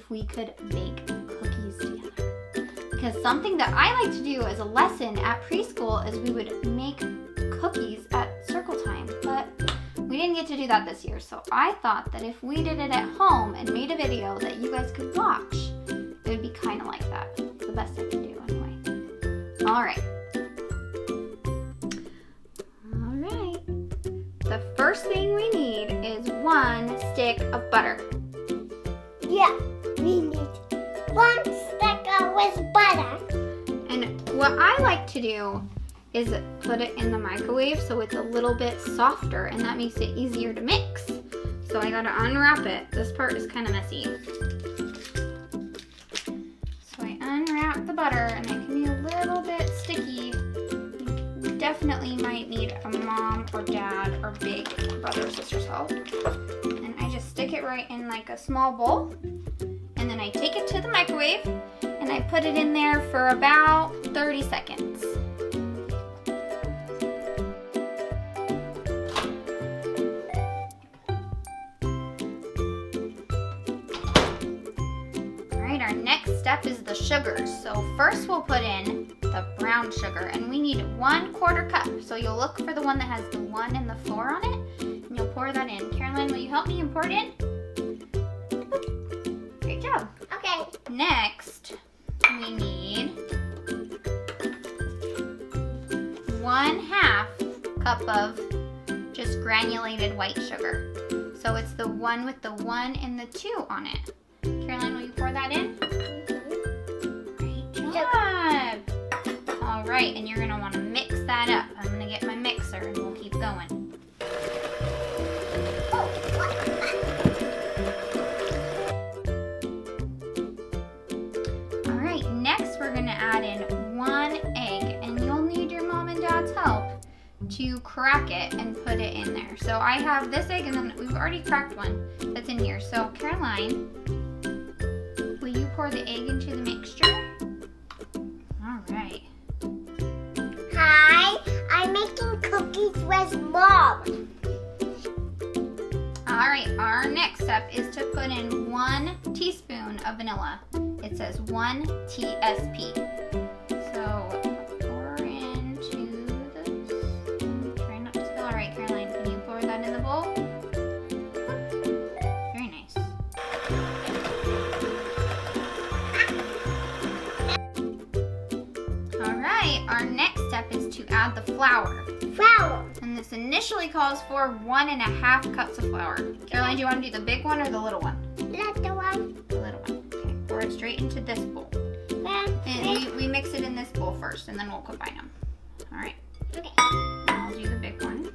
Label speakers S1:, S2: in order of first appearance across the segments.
S1: if we could bake cookies together. Because something that I like to do as a lesson at preschool is we would make cookies at circle time, but we didn't get to do that this year. So I thought that if we did it at home and made a video that you guys could watch, it would be kind of like that. It's the best I can do anyway. All right. The first thing we need is 1 stick of butter.
S2: Yeah, we need 1 stick with butter.
S1: And what I like to do is put it in the microwave so it's a little bit softer, and that makes it easier to mix. So I gotta unwrap it. This part is kind of messy. So I unwrap the butter, and it can be a little bit sticky. You definitely might need a mom or dad or big brother or sister's help. And I just stick it right in like a small bowl, and then I take it to the microwave and I put it in there for about 30 seconds. Alright, our next step is the sugar. So first we'll put in the brown sugar, and we need 1/4 cup. So you'll look for the one that has the 1 and the 4 on it, and you'll pour that in. Caroline, will you help me and pour it in? Great job.
S2: Okay.
S1: Next, we need 1/2 cup of just granulated white sugar. So it's the one with the 1 and the 2 on it. Caroline, will you pour that in? Great job. All right, and you're gonna wanna mix that up. I'm gonna get my mixer and we'll keep going. All right, next we're gonna add in 1 egg, and you'll need your mom and dad's help to crack it and put it in there. So I have this egg, and then we've already cracked one that's in here. So Caroline, will you pour the egg into the mixture? All right.
S2: Hi, I'm making cookies with Mom.
S1: All right, our next step is to put in 1 teaspoon of vanilla. It says 1 TSP. So pour into this. Try not to spill. All right, Caroline, can you pour that in the bowl? Very nice. All right, our next step is to add the flour.
S2: Flour.
S1: And this initially calls for 1.5 cups of flour. Caroline, do you want to do the big one or the little one?
S2: Little one.
S1: The little one. Okay, pour it straight into this bowl. And we mix it in this bowl first, and then we'll combine them. All right.
S2: Okay.
S1: I'll do the big one.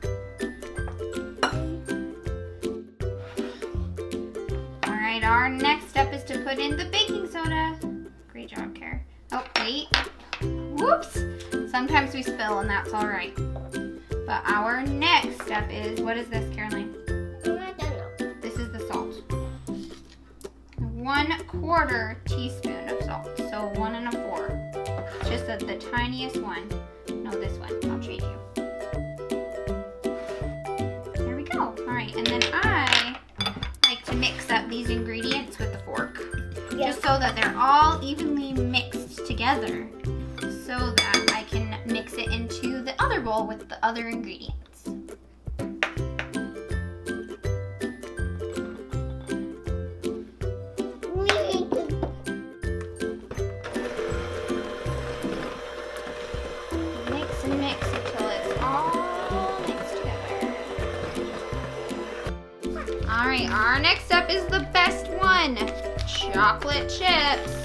S1: All right, our next step is to put in the baking soda. Great job, Cara. Oh, wait. Whoops. Sometimes we spill, and that's all right. But our next step is, what is this, Caroline?
S2: I don't know.
S1: This is the salt. 1/4 teaspoon of salt. So 1 1/4. Just the tiniest one. No, this one. I'll trade you. There we go. All right, and then I like to mix up these ingredients with the fork.
S2: Yes.
S1: Just so that they're all evenly mixed together, so that I can mix it into the other bowl with the other ingredients. Mix and mix until it's all mixed together. All right, our next step is the best one, chocolate chips.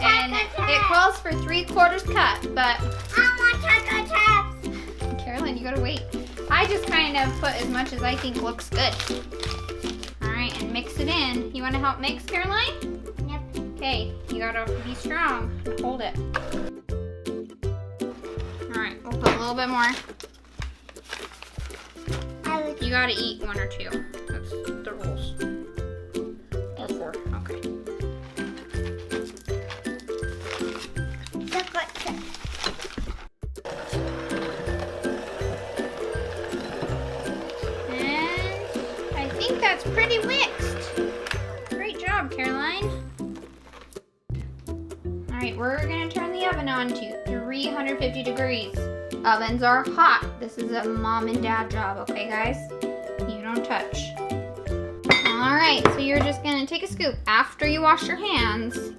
S1: And it calls for 3/4 cup, but
S2: I want chocolate chips.
S1: Caroline, you gotta wait. I just kind of put as much as I think looks good. All right, and mix it in. You wanna help mix, Caroline?
S2: Yep.
S1: Okay, you gotta be strong and hold it. All right, we'll put a little bit more. You gotta eat 1 or 2. That's the rules. Or 4, okay.
S2: Chocolate chips.
S1: And I think that's pretty mixed. Great job, Caroline. right, we're gonna turn the oven on to 350 degrees. Ovens are hot. This is a mom and dad job, okay guys? You don't touch. All right, so you're just gonna take a scoop after you wash your hands.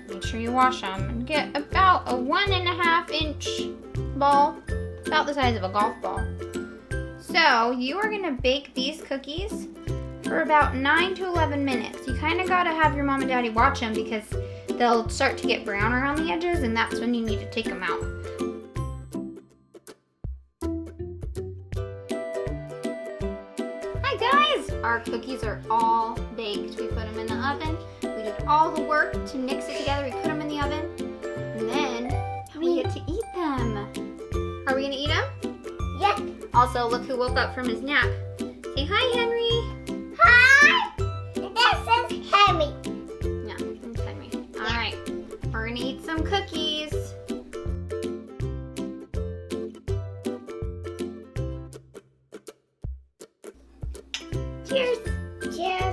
S1: Make sure you wash them and get about a 1.5 inch ball, about the size of a golf ball. So you are gonna bake these cookies for about 9 to 11 minutes. You kind of gotta have your mom and daddy watch them because they'll start to get brown around the edges, and that's when you need to take them out. Hi guys! Our cookies are all baked. We put them in the oven. We did all the work to mix it together. We put them in the oven, and then we get to eat them. Are we gonna eat them?
S2: Yes.
S1: Also, look who woke up from his nap. Say hi, Henry.
S2: Hi. This is Henry.
S1: No, it's Henry. All right, we're gonna eat some cookies. Cheers.
S2: Cheers.